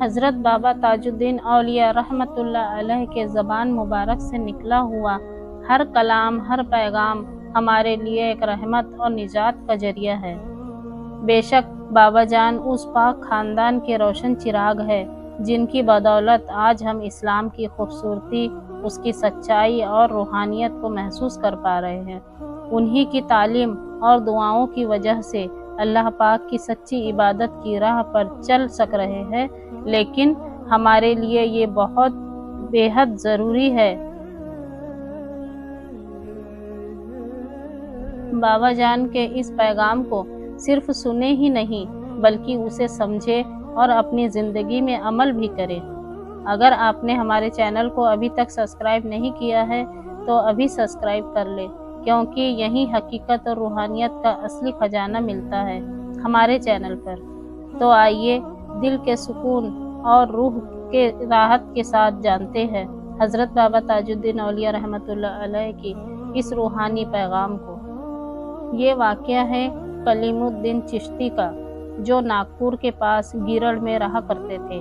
حضرت بابا تاج الدین اولیاء رحمۃ اللہ علیہ کے زبان مبارک سے نکلا ہوا ہر کلام، ہر پیغام ہمارے لیے ایک رحمت اور نجات کا ذریعہ ہے۔ بے شک بابا جان اس پاک خاندان کے روشن چراغ ہے جن کی بدولت آج ہم اسلام کی خوبصورتی، اس کی سچائی اور روحانیت کو محسوس کر پا رہے ہیں۔ انہی کی تعلیم اور دعاؤں کی وجہ سے اللہ پاک کی سچی عبادت کی راہ پر چل سک رہے ہیں، لیکن ہمارے لیے یہ بہت بے حد ضروری ہے۔ بابا جان کے اس پیغام کو صرف سنے ہی نہیں بلکہ اسے سمجھے اور اپنی زندگی میں عمل بھی کرے۔ اگر آپ نے ہمارے چینل کو ابھی تک سبسکرائب نہیں کیا ہے تو ابھی سبسکرائب کر لیں، کیونکہ یہی حقیقت اور روحانیت کا اصلی خزانہ ملتا ہے ہمارے چینل پر۔ تو آئیے دل کے سکون اور روح کے راحت کے ساتھ جانتے ہیں حضرت بابا تاج الدین اولیاء رحمۃ اللہ علیہ کی اس روحانی پیغام کو۔ یہ واقعہ ہے کلیم الدین چشتی کا، جو ناگپور کے پاس گیرڑ میں رہا کرتے تھے۔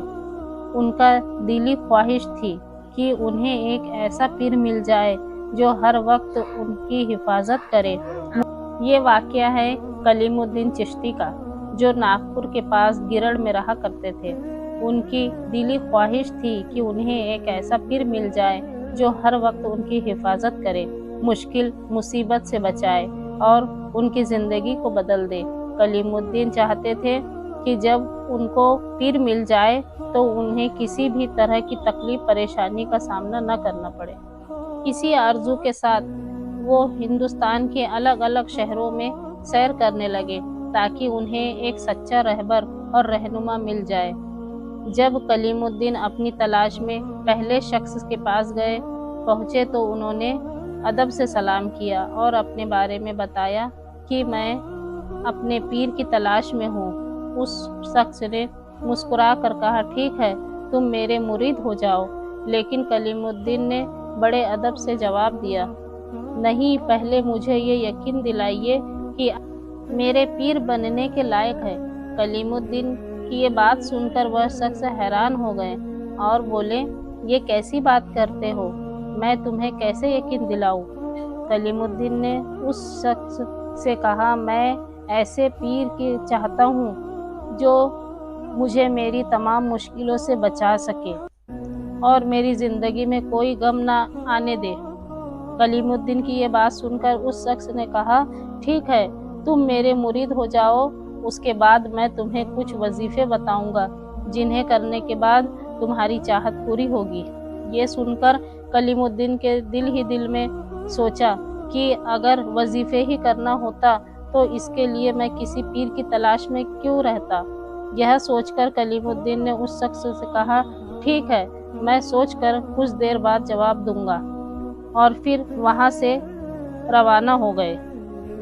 ان کا دلی خواہش تھی کہ انہیں ایک ایسا پیر مل جائے جو ہر وقت ان کی حفاظت کرے۔ یہ واقعہ ہے کلیم الدین چشتی کا، جو ناگپور کے پاس گیرڑ میں رہا کرتے تھے۔ ان کی دلی خواہش تھی کہ انہیں ایک ایسا پیر مل جائے جو ہر وقت ان کی حفاظت کرے، مشکل مصیبت سے بچائے اور ان کی زندگی کو بدل دے۔ کلیم الدین چاہتے تھے کہ جب ان کو پیر مل جائے تو انہیں کسی بھی طرح کی تکلیف پریشانی کا سامنا نہ کرنا پڑے۔ اسی آرزو کے ساتھ وہ ہندوستان کے الگ الگ شہروں میں سیر کرنے لگے تاکہ انہیں ایک سچا رہبر اور رہنما مل جائے۔ جب کلیم الدین اپنی تلاش میں پہلے شخص کے پاس پہنچے تو انہوں نے ادب سے سلام کیا اور اپنے بارے میں بتایا کہ میں اپنے پیر کی تلاش میں ہوں۔ اس شخص نے مسکرا کر کہا، ٹھیک ہے، تم میرے مرید ہو جاؤ۔ لیکن کلیم الدین نے بڑے ادب سے جواب دیا، نہیں، پہلے مجھے یہ یقین دلائیے کہ میرے پیر بننے کے لائق ہے۔ کلیم الدین کی یہ بات سن کر وہ شخص حیران ہو گئے اور بولے، یہ کیسی بات کرتے ہو؟ میں تمہیں کیسے یقین دلاؤں؟ کلیم الدین نے اس شخص سے کہا، میں ایسے پیر کی چاہتا ہوں جو مجھے میری تمام مشکلوں سے بچا سکے اور میری زندگی میں کوئی غم نہ آنے دے۔ کلیم الدین کی یہ بات سن کر اس شخص نے کہا، ٹھیک ہے، تم میرے مرید ہو جاؤ، اس کے بعد میں تمہیں کچھ وظیفے بتاؤں گا جنہیں کرنے کے بعد تمہاری چاہت پوری ہوگی۔ یہ سن کر کلیم الدین کے دل ہی دل میں سوچا کہ اگر وظیفے ہی کرنا ہوتا تو اس کے لیے میں کسی پیر کی تلاش میں کیوں رہتا۔ یہ سوچ کر کلیم الدین نے اس شخص سے کہا، ٹھیک ہے، میں سوچ کر کچھ دیر بعد جواب دوں گا، اور پھر وہاں سے روانہ ہو گئے۔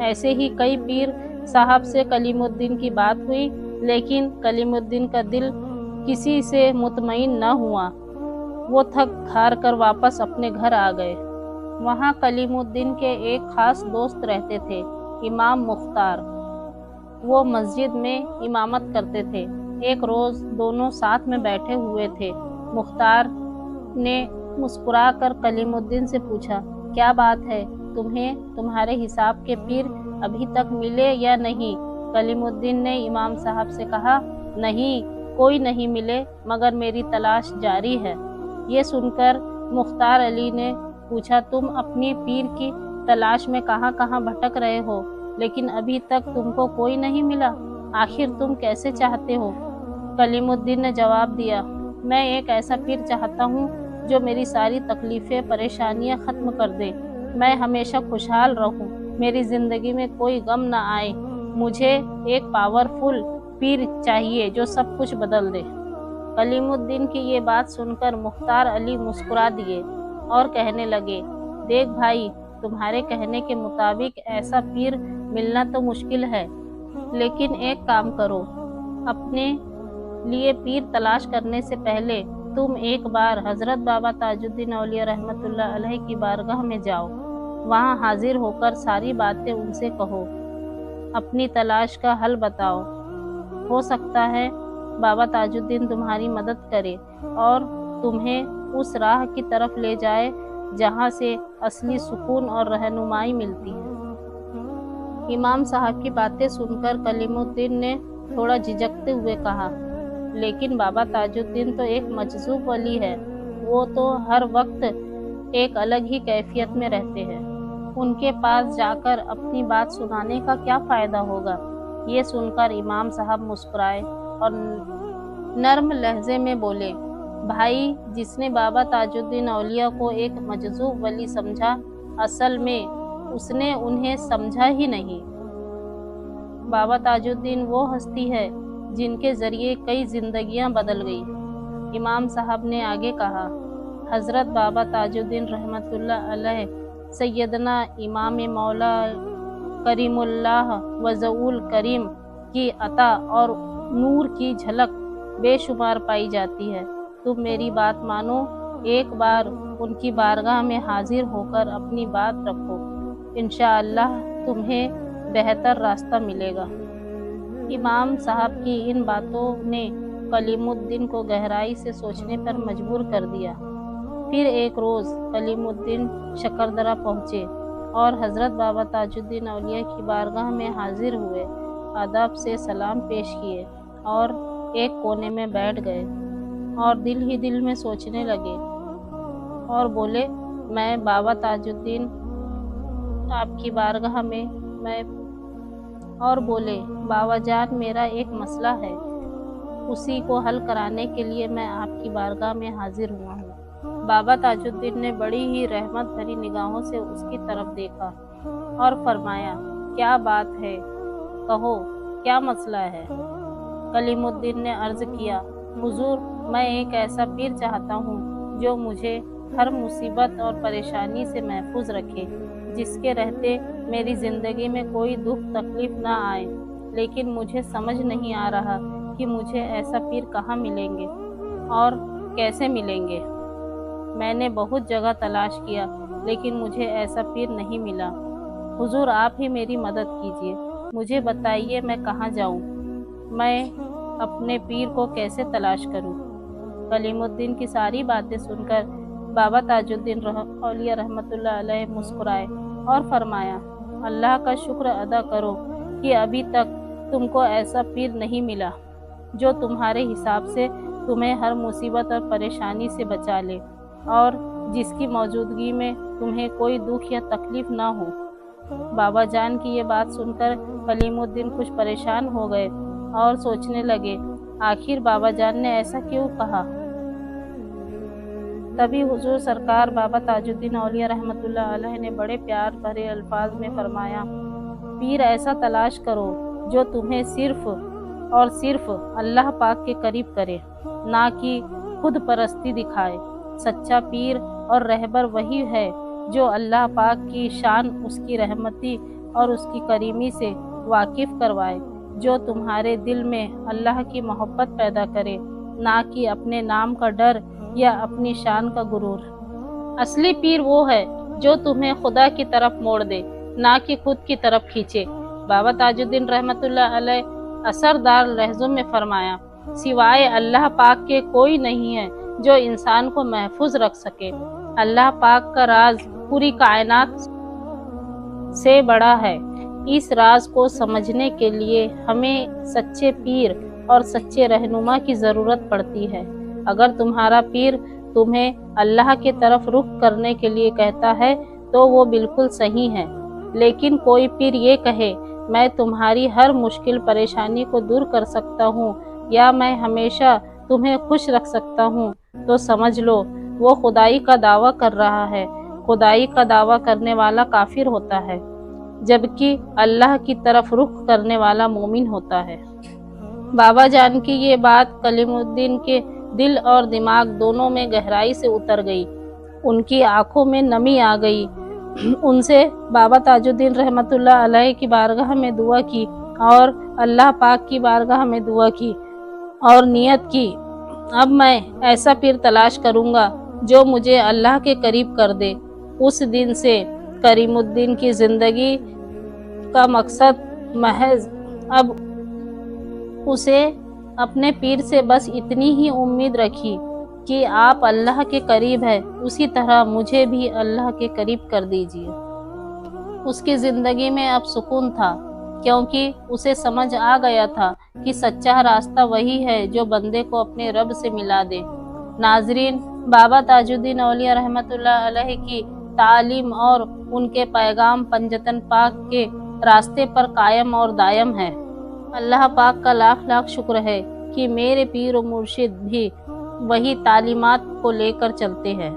ایسے ہی کئی پیر صاحب سے کلیم الدین کی بات ہوئی، لیکن کلیم الدین کا دل کسی سے مطمئن نہ ہوا۔ وہ تھک ہار کر واپس اپنے گھر آ گئے۔ وہاں کلیم الدین کے ایک خاص دوست رہتے تھے، امام مختار۔ وہ مسجد میں امامت کرتے تھے۔ ایک روز دونوں ساتھ میں بیٹھے ہوئے تھے۔ مختار نے مسکرا کر کلیم الدین سے پوچھا، کیا بات ہے، تمہیں تمہارے حساب کے پیر ابھی تک ملے یا نہیں؟ کلیم الدین نے امام صاحب سے کہا، نہیں، کوئی نہیں ملے، مگر میری تلاش جاری ہے۔ یہ سن کر مختار علی نے پوچھا، تم اپنی پیر کی تلاش میں کہاں کہاں بھٹک رہے ہو، لیکن ابھی تک تم کو کوئی نہیں ملا، آخر تم کیسے چاہتے ہو؟ کلیم الدین نے جواب دیا، میں ایک ایسا پیر چاہتا ہوں جو میری ساری تکلیفیں پریشانیاں ختم کر دے، میں ہمیشہ خوشحال رہوں، میری زندگی میں کوئی غم نہ آئے، مجھے ایک پاورفل پیر چاہیے جو سب کچھ بدل دے۔ کلیم الدین کی یہ بات سن کر مختار علی مسکرا دیے اور کہنے لگے، دیکھ بھائی، تمہارے کہنے کے مطابق ایسا پیر ملنا تو مشکل ہے، لیکن ایک کام کرو، اپنے لیے پیر تلاش کرنے سے پہلے تم ایک بار حضرت بابا تاج الدین اولیاء رحمۃ اللہ علیہ کی بارگاہ میں جاؤ، وہاں حاضر ہو کر ساری باتیں ان سے کہو، اپنی تلاش کا حل بتاؤ، ہو سکتا ہے बाबा ताजुद्दीन तुम्हारी मदद करे और तुम्हें उस राह की तरफ ले जाए जहाँ से असली सुकून और रहनुमाई मिलती है। इमाम साहब की बातें सुनकर कलीमुद्दीन ने थोड़ा झिझकते हुए कहा, लेकिन बाबा ताजुद्दीन तो एक मजज़ूब वली है, वो तो हर वक्त एक अलग ही कैफियत में रहते हैं। उनके पास जाकर अपनी बात सुनाने का क्या फ़ायदा होगा। ये सुनकर इमाम साहब मुस्कुराए और नर्म लहजे में बोले, भाई, जिसने बाबा ताजुद्दीन औलिया को एक मजज़ूब वली समझा, असल में उसने उन्हें समझा ही नहीं। बाबा ताजुद्दीन वो हस्ती है जिनके ज़रिए कई ज़िंदगियां बदल गई। इमाम साहब ने आगे कहा, हज़रत बाबा ताजुद्दीन रहमतुल्लाह अलैह सैयदना इमाम मौला करीमुल्लाह वज़उल करीम की अता और नूर की झलक बेशुमार पाई जाती है। तुम मेरी बात मानो, एक बार उनकी बारगाह में हाजिर होकर अपनी बात रखो, इंशाअल्लाह तुम्हें बेहतर रास्ता मिलेगा। इमाम साहब की इन बातों ने कलीमुद्दीन को गहराई से सोचने पर मजबूर कर दिया। फिर एक रोज़ कलीमुद्दीन शकरदरा पहुँचे और हज़रत बाबा ताजुद्दीन औलिया की बारगाह में हाजिर हुए, अदब से सलाम पेश किए और एक कोने में बैठ गए और दिल ही दिल में सोचने लगे और बोले, मैं बाबा ताजुद्दीन आपकी बारगाह में बाबा जान, मेरा एक मसला है, उसी को हल कराने के लिए मैं आपकी बारगाह में हाजिर हुआ हूँ। बाबा ताजुद्दीन ने बड़ी ही रहमत भरी निगाहों से उसकी तरफ देखा और फरमाया, क्या बात है, कहो क्या मसला है। कलीमुद्दीन ने अर्ज़ किया, हुजूर, मैं एक ऐसा पीर चाहता हूँ जो मुझे हर मुसीबत और परेशानी से महफूज रखे, जिसके रहते मेरी ज़िंदगी में कोई दुख तकलीफ़ ना आए। लेकिन मुझे समझ नहीं आ रहा कि मुझे ऐसा पीर कहाँ मिलेंगे और कैसे मिलेंगे। मैंने बहुत जगह तलाश किया, लेकिन मुझे ऐसा पीर नहीं मिला। हुजूर, आप ही मेरी मदद कीजिए, मुझे बताइए मैं कहाँ जाऊँ, मैं अपने पीर को कैसे तलाश करूँ। कलीमुद्दीन की सारी बातें सुनकर बाबा ताजुद्दीन औलिया रहमतुल्लाह अलैह मुस्कुराए और फरमाया, अल्लाह का शुक्र अदा करो कि अभी तक तुमको ऐसा पीर नहीं मिला जो तुम्हारे हिसाब से तुम्हें हर मुसीबत और परेशानी से बचा ले और जिसकी मौजूदगी में तुम्हें कोई दुख या तकलीफ़ ना हो। बाबा जान की ये बात सुनकर कलीमुद्दीन कुछ परेशान हो गए और सोचने लगे, आखिर बाबा जान ने ऐसा क्यों कहा। तभी हुजूर सरकार बाबा ताजुद्दीन औलिया रहमतुल्लाह अलैह ने बड़े प्यार भरे अल्फाज में फरमाया, पीर ऐसा तलाश करो जो तुम्हें सिर्फ और सिर्फ अल्लाह पाक के करीब करे, ना कि खुद परस्ती दिखाए। सच्चा पीर और रहबर वही है जो अल्लाह पाक की शान, उसकी रहमती और उसकी करीमी से वाकिफ़ करवाए, जो तुम्हारे दिल में अल्लाह की मोहब्बत पैदा करे, ना कि अपने नाम का डर या अपनी शान का गुरूर। असली पीर वो है जो तुम्हें खुदा की तरफ मोड़ दे, ना कि खुद की तरफ खींचे। बाबा ताजुद्दीन रहमतुल्लाह अलैह असरदार लहज़ों में फरमाया, सिवाय अल्लाह पाक के कोई नहीं है जो इंसान को महफूज रख सके। अल्लाह पाक का राज पूरी कायनात से बड़ा है। इस राज को समझने के लिए हमें सच्चे पीर और सच्चे रहनुमा की ज़रूरत पड़ती है। अगर तुम्हारा पीर तुम्हें अल्लाह के तरफ रुख करने के लिए कहता है तो वो बिल्कुल सही है, लेकिन कोई पीर ये कहे, मैं तुम्हारी हर मुश्किल परेशानी को दूर कर सकता हूँ या मैं हमेशा तुम्हें खुश रख सकता हूँ, तो समझ लो वो खुदाई का दावा कर रहा है। खुदाई का दावा करने वाला काफिर होता है, जबकि अल्लाह की तरफ रुख करने वाला मोमिन होता है। बाबा जान की ये बात कलीमुद्दीन के दिल और दिमाग दोनों में गहराई से उतर गई। उनकी आंखों में नमी आ गई। उनसे बाबा ताजुद्दीन रहमतुल्लाह अलैह की बारगाह में दुआ की और अल्लाह पाक की बारगाह में दुआ की और नियत की, अब मैं ऐसा पीर तलाश करूँगा जो मुझे अल्लाह के करीब कर दे। उस दिन से करीमुद्दीन की ज़िंदगी का मकसद महज अब उसे अपने पीर से बस इतनी ही उम्मीद रखी कि आप अल्लाह के करीब है, उसी तरह मुझे भी अल्लाह के करीब कर दीजिए। उसकी ज़िंदगी में अब सुकून था, क्योंकि उसे समझ आ गया था कि सच्चा रास्ता वही है जो बंदे को अपने रब से मिला दे। नाजरीन, बाबा ताजुद्दीन औलिया रहमतुल्लाह अलैह की तालीम और उनके पैगाम पंजतन पाक के रास्ते पर कायम और दायम है। अल्लाह पाक का लाख लाख शुक्र है कि मेरे पीर और मुर्शिद भी वही तालीमात को लेकर चलते हैं।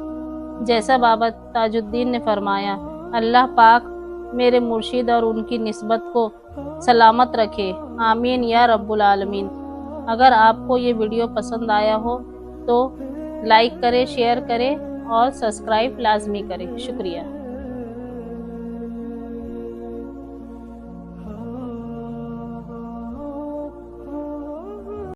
जैसा बाबा ताजुद्दीन ने फरमाया, अल्लाह पाक मेरे मुर्शिद और उनकी निस्बत को सलामत रखे, आमीन या रब्बुल आलमीन। अगर आपको ये वीडियो पसंद आया हो तो लाइक करें, शेयर करें और सब्सक्राइब लाजमी करें। शुक्रिया।